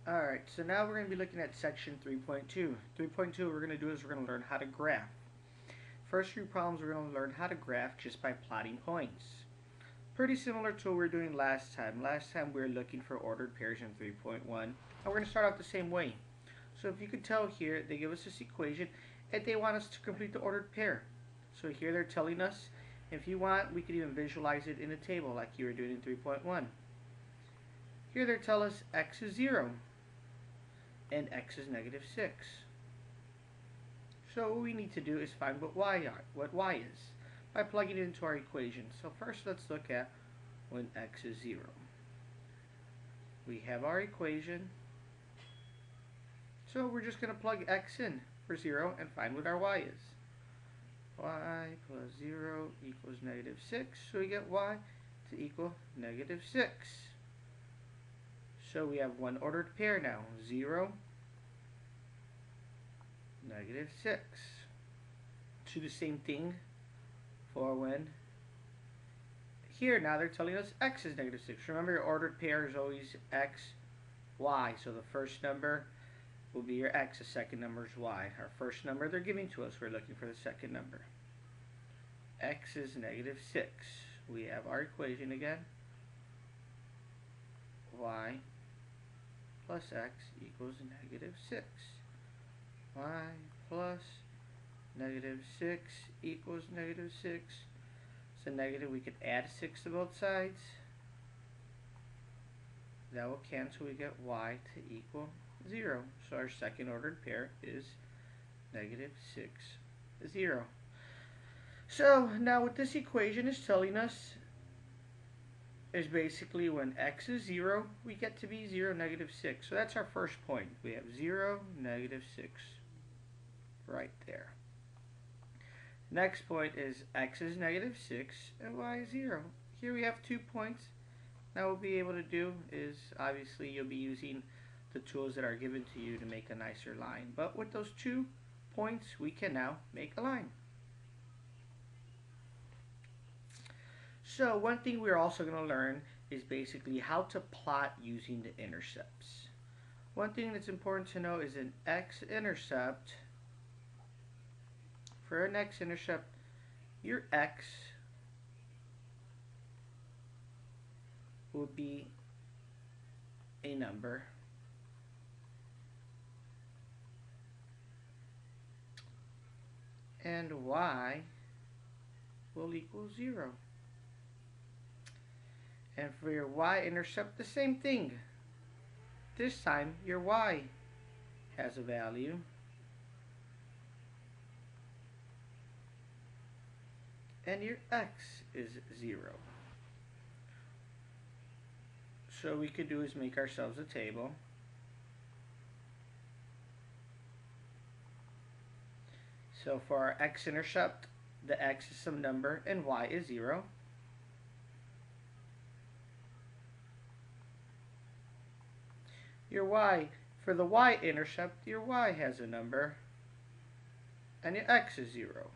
Alright, so now we're going to be looking at section 3.2. 3.2, what we're going to do is we're going to learn how to graph. First few problems, we're going to learn how to graph just by plotting points. Pretty similar to what we were doing last time. Last time we were looking for ordered pairs in 3.1, and we're going to start out the same way. So if you could tell here, they give us this equation, and they want us to complete the ordered pair. So here they're telling us, if you want, we could even visualize it in a table like you were doing in 3.1. Here they tell us x is 0. And x is negative 6. So what we need to do is find what y is by plugging it into our equation. So first let's look at when x is 0. We have our equation. So we're just going to plug x in for 0 and find what our y is. Y plus 0 equals negative 6. So we get y to equal negative 6. So we have one ordered pair now, 0, negative 6. Do the same thing for when here now they're telling us x is negative 6. Remember, your ordered pair is always x, y. So the first number will be your x, the second number is y. Our first number they're giving to us, we're looking for the second number. X is negative 6. We have our equation again. Y plus x equals negative 6. Y plus negative 6 equals negative 6. So negative, we could add 6 to both sides. That will cancel. We get y to equal 0. So our second ordered pair is negative 6, 0. So now what this equation is telling us is basically when x is 0, we get to be 0, negative 6. So that's our first point. We have 0, negative 6 right there. Next point is x is negative 6 and y is 0. Here we have 2 points. Now what we'll be able to do is, obviously you'll be using the tools that are given to you to make a nicer line. But with those 2 points, we can now make a line. So one thing we're also going to learn is basically how to plot using the intercepts. One thing that's important to know is an x-intercept. For an x-intercept, your x will be a number. And y will equal 0. And for your y-intercept, the same thing. This time, your y has a value. And your x is 0. So what we could do is make ourselves a table. So for our x-intercept, the x is some number and y is 0. Your y, for the y-intercept, your y has a number and your x is 0.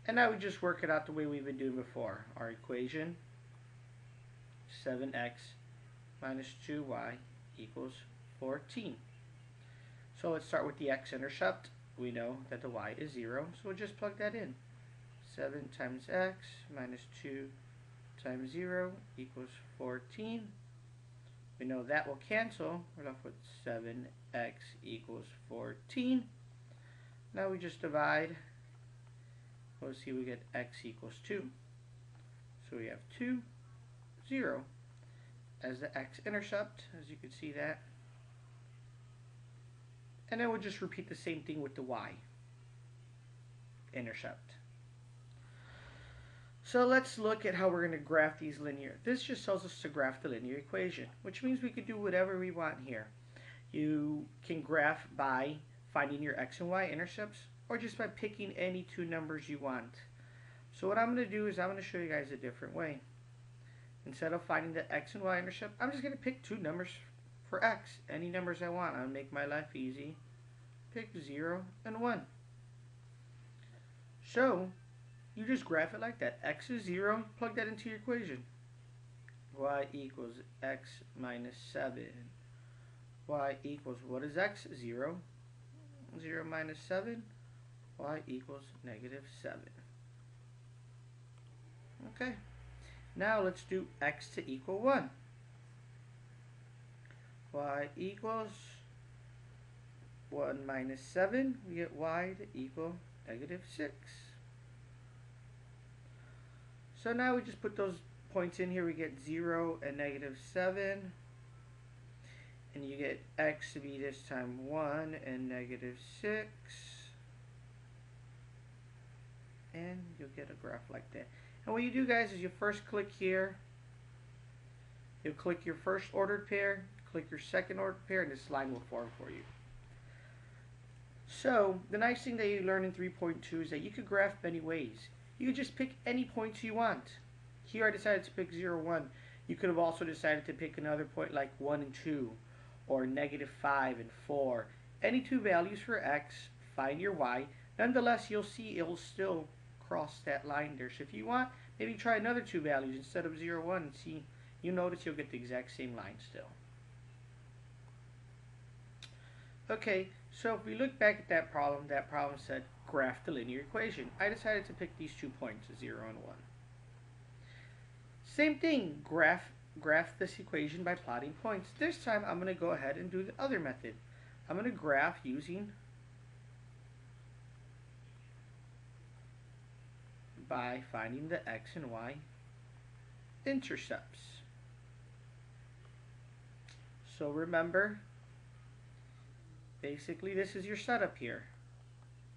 And now we just work it out the way we've been doing before. Our equation, 7x minus 2y equals 14. So let's start with the x-intercept. We know that the y is 0, so we'll just plug that in. 7 times x minus 2 times 0 equals 14. We know that will cancel. We're left with 7x equals 14. Now we just divide. We'll see we get x equals 2. So we have 2, 0 as the x-intercept, as you can see that. And then we'll just repeat the same thing with the y-intercept. So let's look at how we're going to graph these linear. This just tells us to graph the linear equation, which means we could do whatever we want here. You can graph by finding your x and y intercepts, or just by picking any 2 numbers you want. So what I'm going to do is I'm going to show you guys a different way. Instead of finding the x and y intercept, I'm just going to pick 2 numbers for x, any numbers I want. I'll make my life easy. Pick 0 and 1. So you just graph it like that. X is 0, plug that into your equation. y equals x minus 7. Y equals, what is x? 0. 0 minus 7. Y equals negative 7. Okay. Now let's do x to equal 1. Y equals 1 minus 7. We get y to equal negative 6. So now we just put those points in here. We get 0 and negative 7. And you get x to be this time 1 and negative 6. And you'll get a graph like that. And what you do, guys, is you first click here. You'll click your first ordered pair, click your second ordered pair, and this line will form for you. So the nice thing that you learn in 3.2 is that you could graph many ways. You could just pick any points you want. Here I decided to pick 0, 1. You could have also decided to pick another point like 1 and 2, or negative 5 and 4. Any two values for x, find your y. Nonetheless, you'll see it will still cross that line there. So if you want, maybe try another two values instead of 0, 1 and see. You notice you'll get the exact same line still. Okay, so if we look back at that problem said graph the linear equation. I decided to pick these 2 points, 0 and 1. Same thing, graph this equation by plotting points. This time I'm going to go ahead and do the other method. I'm going to graph using by finding the x and y intercepts. So remember, basically this is your setup here.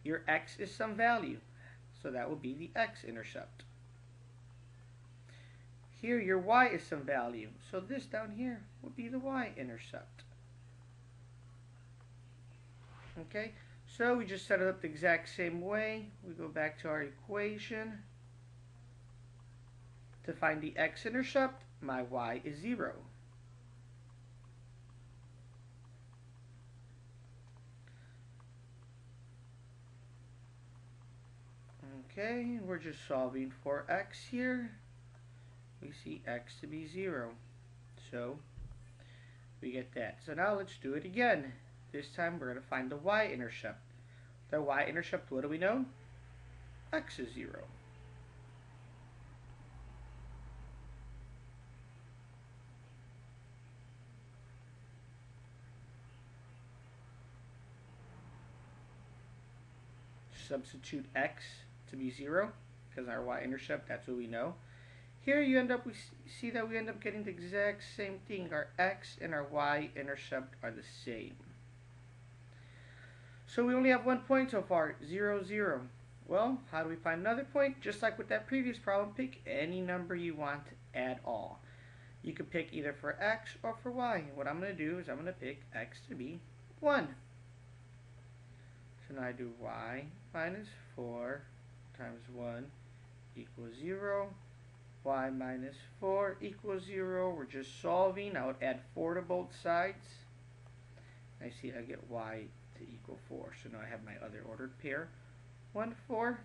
Your x is some value, so that will be the x-intercept. Here your y is some value, so this down here would be the y-intercept. Okay, so we just set it up the exact same way. We go back to our equation. To find the x-intercept, my y is 0. Okay, we're just solving for x here. We see x to be 0. So we get that. So now let's do it again. This time we're going to find the y-intercept. The y-intercept, what do we know? X is 0. Substitute x to be 0 because our y-intercept, that's what we know. Here we see that we end up getting the exact same thing. Our x and our y-intercept are the same. So we only have one point so far, 0, 0. Well, how do we find another point? Just like with that previous problem, pick any number you want at all. You could pick either for x or for y. What I'm going to do is I'm going to pick x to be 1. So now I do y minus 4 times 1 equals 0. Y minus 4 equals 0. We're just solving. I would add 4 to both sides. I see I get y to equal 4. So now I have my other ordered pair. 1, 4.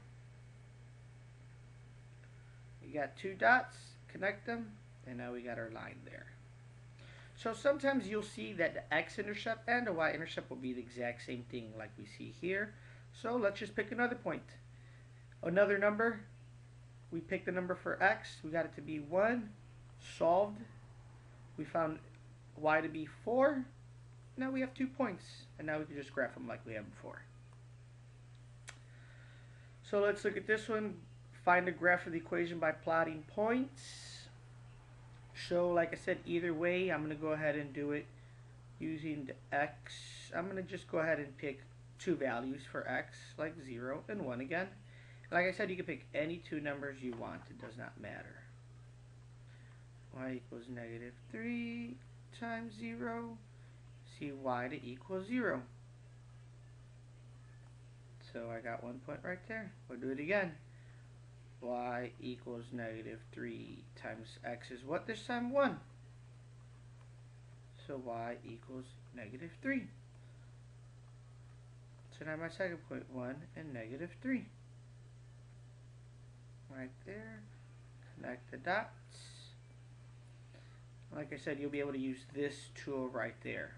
We got 2 dots. Connect them. And now we got our line there. So sometimes you'll see that the x-intercept and the y-intercept will be the exact same thing like we see here. So let's just pick another point. Another number. We picked the number for x. We got it to be 1. Solved. We found y to be 4. Now we have 2 points. And now we can just graph them like we have before. So let's look at this one. Find the graph of the equation by plotting points. So like I said, either way, I'm going to go ahead and do it using the x. I'm going to just go ahead and pick 2 values for x, like 0 and 1 again. Like I said, you can pick any 2 numbers you want. It does not matter. Y equals negative 3 times 0. See y to equal 0. So I got 1 point right there. We'll do it again. Y equals negative 3 times x is what this time? 1. So y equals negative 3. So now my second point, 1 and negative 3. Right there. Connect the dots. Like I said, you'll be able to use this tool right there.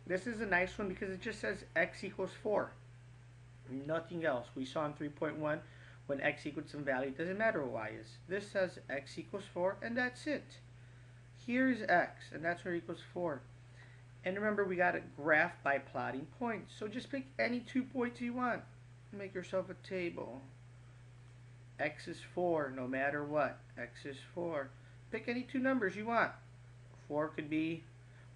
This is a nice one because it just says x equals 4. Nothing else. We saw in 3.1 when x equals some value, it doesn't matter what y is. This says x equals 4 and that's it. Here's x and that's where it equals 4. And remember, we got a graph by plotting points. So just pick any 2 points you want. Make yourself a table. X is 4 no matter what. X is 4. Pick any 2 numbers you want. 4 could be,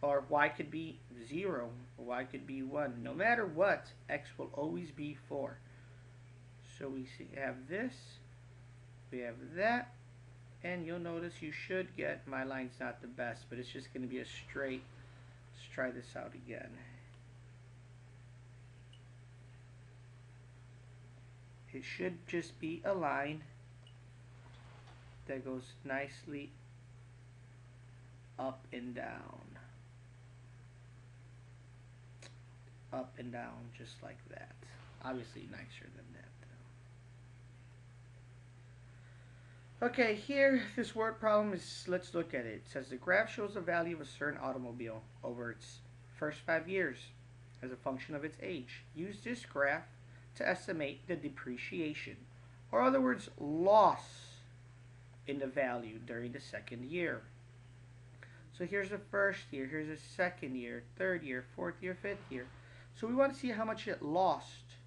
or y could be 0, or y could be 1. No matter what, x will always be 4. So we have this, we have that, and you'll notice you should get, my line's not the best, but it's just going to be a straight. Let's try this out again. It should just be a line that goes nicely up and down. Up and down, just like that. Obviously nicer than that, though. Okay, here, this word problem is, let's look at it. It says the graph shows the value of a certain automobile over its first 5 years as a function of its age. Use this graph to estimate the depreciation, or in other words, loss in the value during the second year. So here's the first year, here's the second year, third year, fourth year, fifth year. So we want to see how much it lost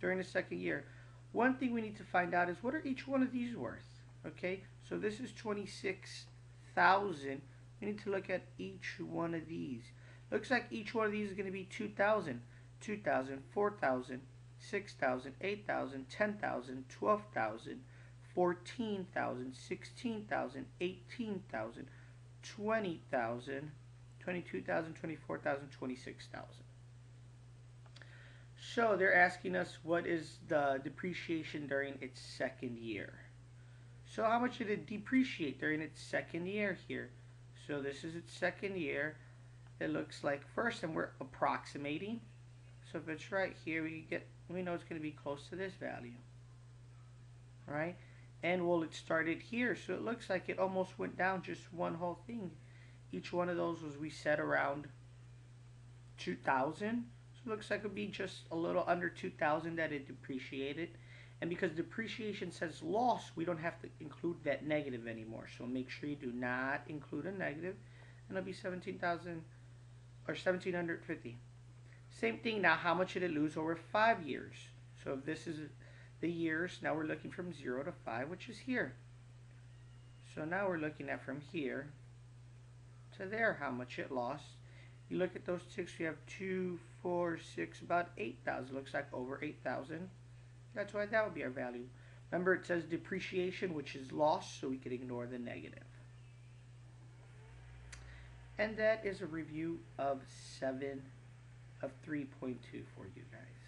during the second year. One thing we need to find out is what are each one of these worth? Okay, so this is 26,000. We need to look at each one of these. Looks like each one of these is going to be 2,000, 2,000, 4,000, 6,000, 8,000, 10,000, 12,000, 14,000, 16,000, 18,000, 20,000, 22,000, 24,000, 26,000. So they're asking us what is the depreciation during its second year. So how much did it depreciate during its second year here? So this is its second year. It looks like first, and we're approximating. So if it's right here, we know it's going to be close to this value. All right? And well, it started here, so it looks like it almost went down just one whole thing. Each one of those was we set around 2,000. So it looks like it would be just a little under 2,000 that it depreciated. And because depreciation says loss, we don't have to include that negative anymore. So make sure you do not include a negative. And it'll be 17,000 or 1,750. Same thing now, how much did it lose over 5 years? So if this is the years, now we're looking from 0 to 5, which is here. So now we're looking at from here to there, how much it lost. You look at those ticks, we have 2, 4, 6, about 8,000. Looks like over 8,000. That's why that would be our value. Remember, it says depreciation, which is loss, so we can ignore the negative. And that is a review of 7 of 3.2 for you guys.